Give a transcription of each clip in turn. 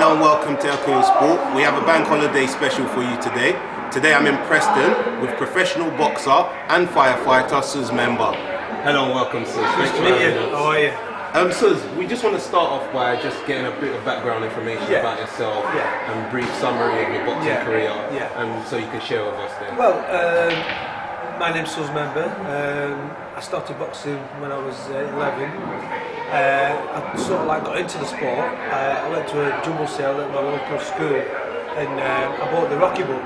Hello and welcome to Echo Sport. We have a bank holiday special for you today. Today I'm in Preston with professional boxer and firefighter Suz Member. Hello and welcome, Suz. Nice to meet you. How are you? Suz, we just want to start off by just getting a bit of background information about yourself and brief summary of your boxing career, so you can share with us then. Well, my name's Suz Member. I started boxing when I was 11. I sort of like got into the sport. I went to a jumble sale at my local school and I bought the Rocky book,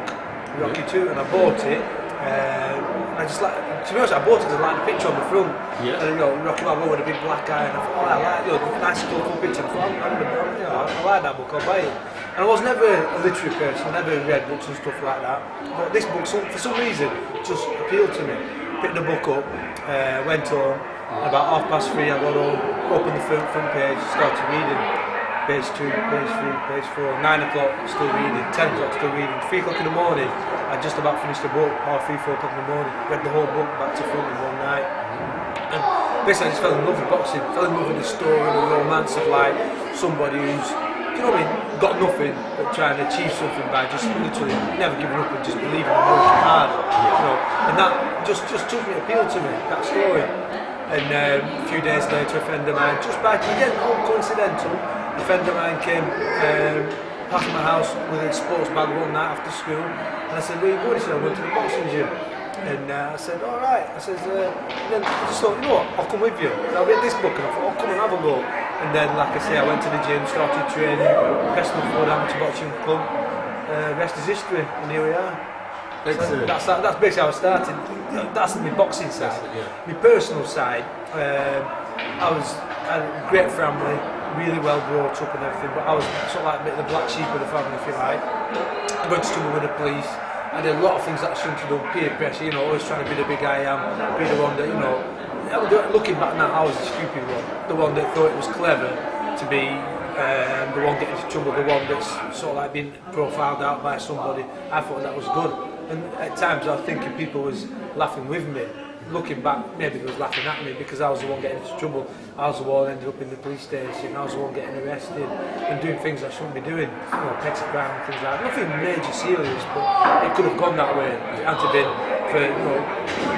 Rocky 2, and I bought it. I just like, to be honest, I bought it because I liked the picture on the front. And you know, Rocky Balboa with a big black eye, and I thought, oh, I like, you know, the nice colourful picture. I thought, I like that book, I'll buy it. And I was never a literary person, I never read books and stuff like that. But this book, for some reason, just appealed to me. Picked the book up, went home, and about 3:30 I got home, opened the front page, started reading. Page 2, page 3, page 4, 9 o'clock still reading, 10 o'clock still reading, 3 o'clock in the morning I just about finished the book, 3, 4 o'clock in the morning, read the whole book back to front in one night. And basically I just fell in love with boxing, fell in love with the story, the romance of like somebody who's, you know what I mean, got nothing but trying to achieve something by just literally never giving up and just believing and working hard. You know, and that just took me, appealed to me, that story. And a few days later a friend of mine, just by, again, all coincidental, a friend of mine came past my house with a sports bag one night after school, and I said, where are you going? He said, I'm going to the boxing gym. And I said, alright. I said, then I just thought, you know what, I'll come with you. And I read this book and I thought, I'll come and have a look. And then, like I say, I went to the gym, started training, Preston Amateur Boxing Club. Rest is history, and here we are. So that's basically how I started. That's my boxing side. My personal side, I had a great family, really well brought up and everything, but I was sort of like a bit of the black sheep of the family, if you like. I went to trouble with the police. I did a lot of things that I shouldn't have done, peer pressure, you know, always trying to be the big I am, be the one that, you know, looking back now, I was the stupid one, the one that thought it was clever to be the one getting into trouble, the one that's sort of like being profiled out by somebody. I thought that was good. And at times I was thinking people was laughing with me. Looking back, maybe they was laughing at me because I was the one getting into trouble. I was the one ended up in the police station. I was the one getting arrested and doing things I shouldn't be doing. You know, petty crime and things like that. Nothing major serious, but it could have gone that way. It had to been for, you know,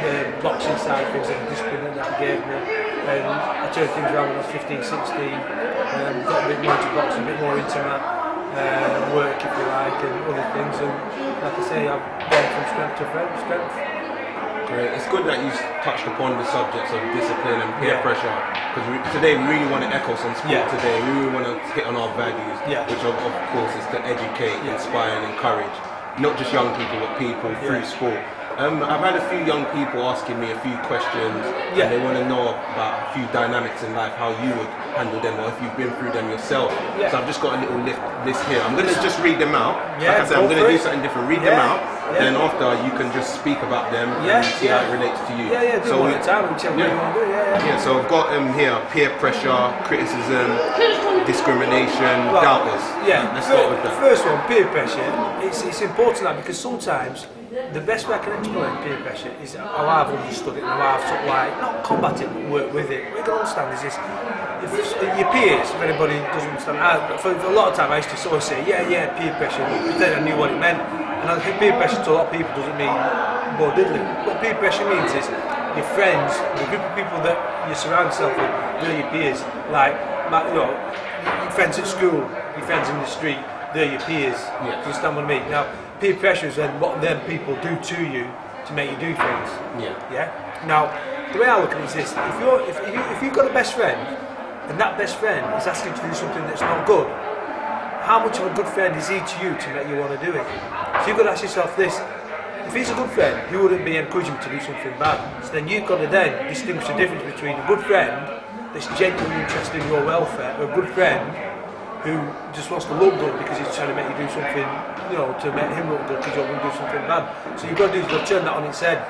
the boxing side of things and the discipline that gave me. And I turned things around when I was 15, 16. Got a bit more into boxing, a bit more into my work, if you like, and other things. And like I say, I've gone from strength to strength. Great. It's good that you touched upon the subjects of discipline and peer pressure, because today we really want to echo some sport today. We really want to hit on our values, which of course is to educate, inspire and encourage, not just young people but people through sport. I've had a few young people asking me a few questions and they want to know about a few dynamics in life, how you would handle them or if you've been through them yourself. So I've just got a little list here. I'm going to just read them out. Like I said, I'm going to do something different. Read them out. Then after you can just speak about them and see how it relates to you. So one at a time, whichever way you want to do it. So I've got here peer pressure, criticism, discrimination, doubters. Let's start with that. The first one, peer pressure. It's important that because sometimes the best way I can explain peer pressure is how I've understood it and how I've sort of like, not combat it, but work with it. What you can understand is this, if your peers, if anybody doesn't understand, for a lot of time I used to sort of say, peer pressure, pretend I knew what it meant. And I think peer pressure to a lot of people doesn't mean more diddly. What peer pressure means is your friends, the group of people that you surround yourself with, they're your peers. Like, you know, your friends at school, your friends in the street, they're your peers. Do you understand what I mean? Now, peer pressure is then what them people do to you to make you do things. Now, the way I look at it is this: if you've got a best friend, and that best friend is asking you to do something that's not good, how much of a good friend is he to you to make you want to do it? So you've got to ask yourself this: if he's a good friend, he wouldn't be encouraging you to do something bad. So then you've got to then distinguish the difference between a good friend that's genuinely interested in your welfare, or a good friend who just wants to look good because he's trying to make you do something, you know, to make him look good because you're going to do something bad. So you've got to do is you've got to turn that on its head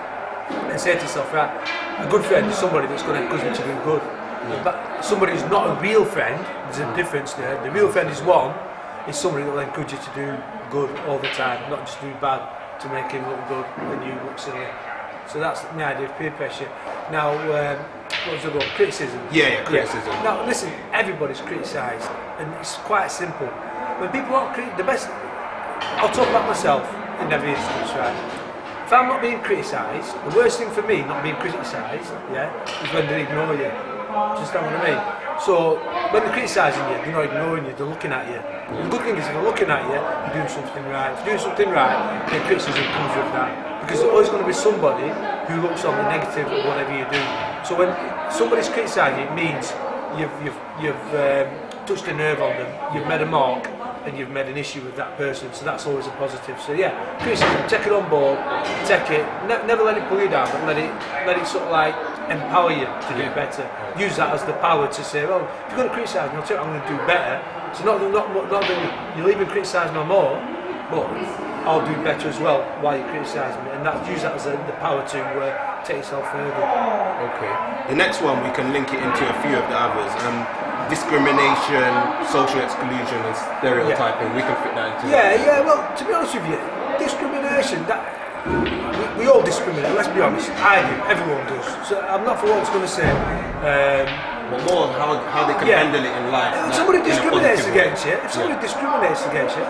and say to yourself, right, a good friend is somebody that's going to encourage me to do good. But somebody who's not a real friend, there's a difference there. The real friend is somebody that will encourage you to do good all the time, not just do bad to make him look good and you look silly. So that's my idea of peer pressure. Now, what was the other one? Criticism. Criticism. Now, listen, everybody's criticised, and it's quite simple. when people aren't the best, I'll talk about myself in every instance, right? If I'm not being criticised, the worst thing for me, not being criticised, yeah, is when they ignore you. Do you understand what I mean? So when they're criticising you, they're not ignoring you, they're looking at you. The good thing is if they're looking at you, you're doing something right. If you're doing something right, then criticism comes with that. Because there's always going to be somebody who looks on the negative of whatever you do. So when somebody's criticising you, it means you've touched a nerve on them, you've made a mark, and you've made an issue with that person, so that's always a positive. So yeah, criticism, take it on board, take it, never let it pull you down, but let it sort of like empower you to do better. Use that as the power to say, well, if you're going to criticise me, I'll tell you I'm going to do better. So not that you'll even criticise no more, but I'll do better as well while you criticise me, and use that as the power to take yourself further. Okay. The next one, we can link it into a few of the others. Discrimination, social exclusion and stereotyping, we can fit that into Yeah, well, to be honest with you, discrimination, we all discriminate, let's be honest. I do, everyone does. So I'm not for what's going to say. But more how they can handle it in life. If somebody discriminates against you,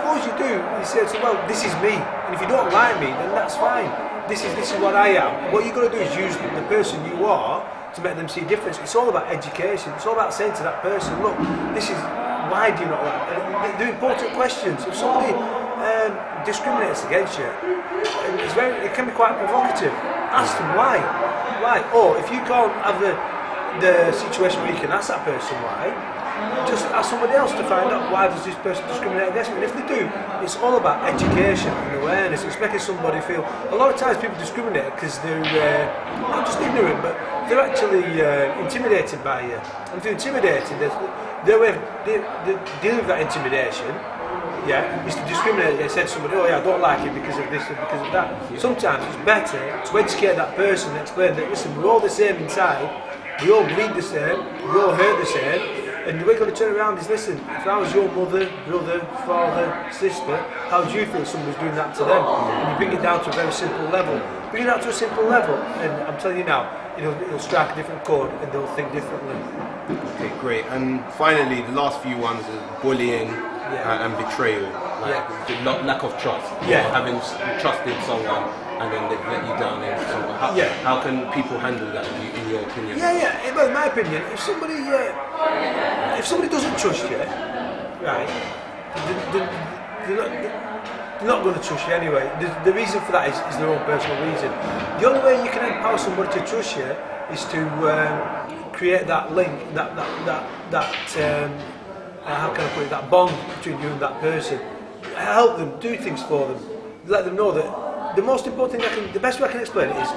all you do is say, well, this is me, and if you don't like me, then that's fine. This is what I am. What you're going to do is use the person you are to make them see difference. It's all about education. It's all about saying to that person, look, this is, why do you not like? They're important questions. If somebody discriminates against you, it can be quite provocative. Ask them why. Or if you can't have the situation where you can ask that person why, just ask somebody else to find out why does this person discriminate against me. And if they do, it's all about education and awareness. It's making somebody feel. A lot of times people discriminate because they're not just ignorant, but they're actually intimidated by you. And if they're intimidated, their way of dealing with that intimidation, is to discriminate against somebody. Oh yeah, I don't like it because of this and because of that. Sometimes it's better to educate that person and explain that, listen, we're all the same inside. We all bleed the same, we all hurt the same, and the way you're going to turn around is, listen, if I was your mother, brother, father, sister, how do you feel somebody's doing that to them? And you bring it down to a very simple level. Bring it down to a simple level, and I'm telling you now, it'll strike a different chord and they'll think differently. Okay, great. And finally, the last few ones is bullying and betrayal, lack of trust. Having trusted someone and then they've let you down in something. How can people handle that in your opinion? Well, in my opinion, if somebody doesn't trust you, right, they're not going to trust you anyway. The reason for that is their own personal reason. The only way you can empower somebody to trust you is to create that link, how can I put it, that bond between you and that person. Help them, do things for them, let them know that. The most important thing the best way I can explain it is,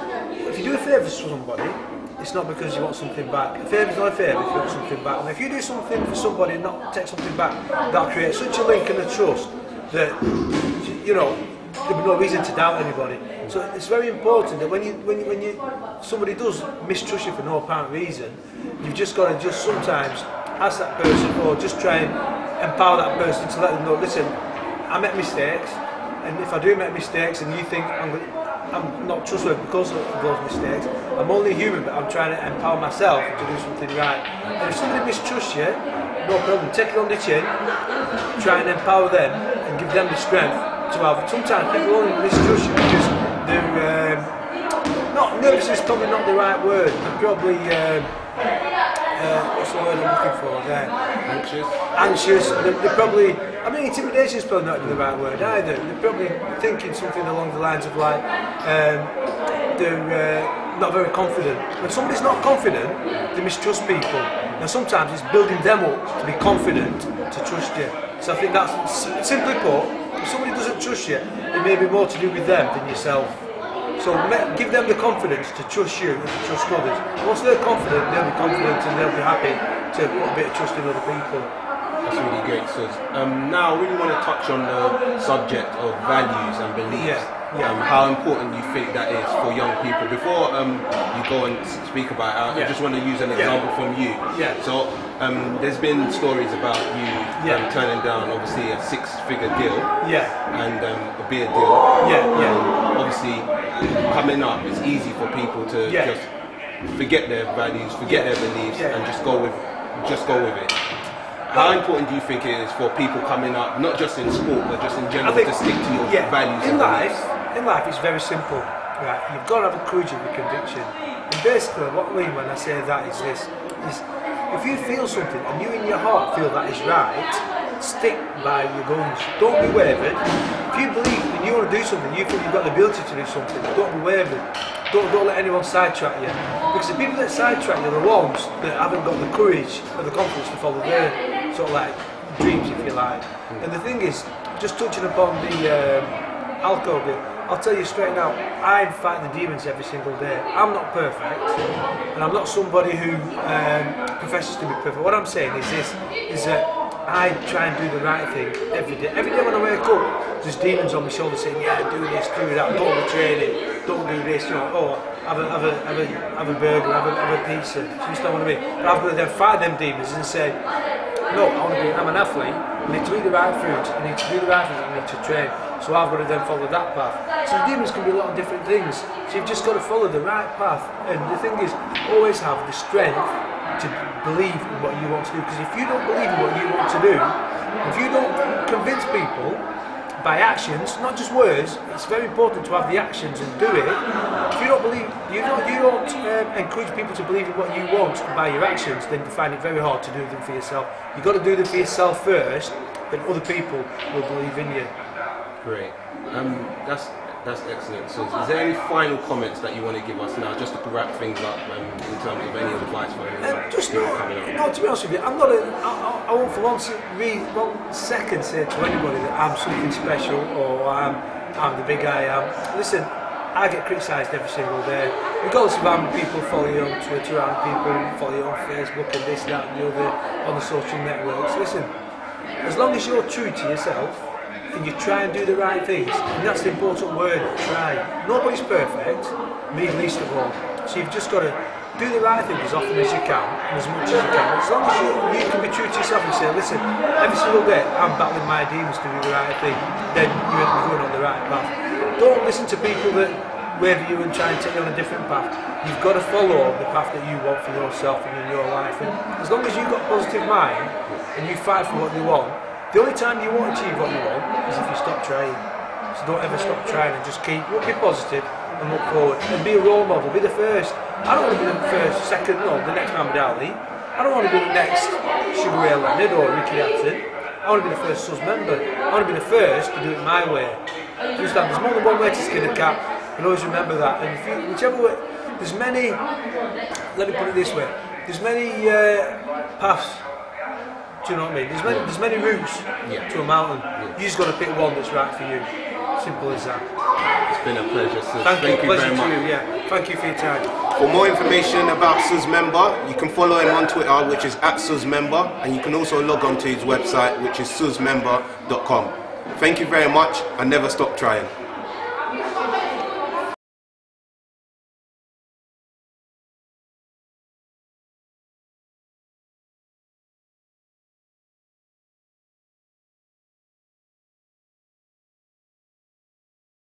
if you do a favour for somebody, it's not because you want something back. A favour is not a favour if you want something back. And if you do something for somebody and not take something back, that'll create such a link and a trust that, there'll be no reason to doubt anybody. So it's very important that when somebody does mistrust you for no apparent reason, you've just got to sometimes ask that person, or just try and empower that person to let them know, listen, I make mistakes. And if I do make mistakes and you think I'm not trustworthy because of those mistakes, I'm only human, but I'm trying to empower myself to do something right. And if somebody mistrusts you, no problem, take it on the chin, try and empower them and give them the strength to have. Sometimes people only mistrust you because they're not nervous is probably not the right word, they're probably what's the word I'm looking for there? Anxious. They're probably, intimidation is probably not the right word either. They're probably thinking something along the lines of like, they're not very confident. When somebody's not confident, they mistrust people. And sometimes it's building them up to be confident to trust you. So I think that's, simply put, if somebody doesn't trust you, it may be more to do with them than yourself. So give them the confidence to trust you and to trust others. Once they're confident, they'll be confident and they'll be happy to put a bit of trust in other people. That's really great, Suz. Now, I really want to touch on the subject of values and beliefs. How important you think that is for young people. Before you go and speak about it, I just want to use an example from you. So there's been stories about you turning down obviously a 6-figure deal and a beer deal. Obviously, coming up, it's easy for people to just forget their values, forget their beliefs, and just go with it. How important do you think it is for people coming up, not just in sport, but just in general, to stick to your values? In life, it's very simple. Right, you've got to have a courage of your conviction. And basically, what I mean when I say that is this: is if you feel something and you in your heart feel that is right, stick by your guns. Don't be wavered. If you believe and you want to do something, you think you've got the ability to do something, don't be wavered. Don't let anyone sidetrack you. Because the people that sidetrack you are the ones that haven't got the courage or the confidence to follow their sort of like dreams, if you like. And the thing is, just touching upon the alcohol bit, I'll tell you straight now, I fight the demons every single day. I'm not perfect, and I'm not somebody who professes to be perfect. What I'm saying is this, is that I try and do the right thing every day. Every day when I wake up, there's demons on my shoulder saying, yeah, do this, do that, don't overtrain it, don't do this, you know, oh, have a burger, have a pizza. You understand what I mean? But I've got to then fight them demons and say, no, I'm an athlete, I need to eat the right foods, I need to do the right things, I need to train. So I've got to then follow that path. So the demons can be a lot of different things. So you've just got to follow the right path. And the thing is, always have the strength to believe in what you want to do. Because if you don't believe in what you want to do, if you don't convince people by actions, not just words, it's very important to have the actions and do it. If you don't believe, you don't encourage people to believe in what you want by your actions, then you find it very hard to do them for yourself. You've got to do them for yourself first, then other people will believe in you. Great. That's excellent. So, is there any final comments that you want to give us now, just to wrap things up in terms of any advice for anyone coming up? No, to be honest with you, I won't for one second say to anybody that I'm something special or I'm the big guy I am. Listen, I get criticised every single day. Regardless of how many people follow you on Twitter, how many people follow you on Facebook and this, that and the other, on the social networks. Listen, as long as you're true to yourself, and you try and do the right things, and that's the important word, try. Nobody's perfect, me least of all. So you've just got to do the right thing as often as you can, and as much as you can. As long as you can be true to yourself and say, listen, every single day I'm battling my demons to do the right thing, then you're going on the right path. Don't listen to people that waver you and try and take you on a different path. You've got to follow the path that you want for yourself and in your life. And as long as you've got a positive mind, and you fight for what you want, the only time you won't achieve what you want is if you stop trying. So don't ever stop trying and just be positive and look forward. And be a role model, be the first. I don't want to be the first, second, no, the next Muhammad Ali. I don't want to be the next Sugar Ray Leonard or Ricky Hatton. I want to be the first Suz Member. I want to be the first to do it my way. Understand? There's more than one way to skin a cat. And always remember that. And if you, whichever way, there's many, let me put it this way, there's many paths. Do you know what I mean? There's many routes to a mountain. You just got to pick one that's right for you. Simple as that. It's been a pleasure, Suz. Thank you very much. Thank you for your time. For more information about Suz Member, you can follow him on Twitter, which is @SuzMember, and you can also log on to his website, which is suzmember.com. Thank you very much, and never stop trying.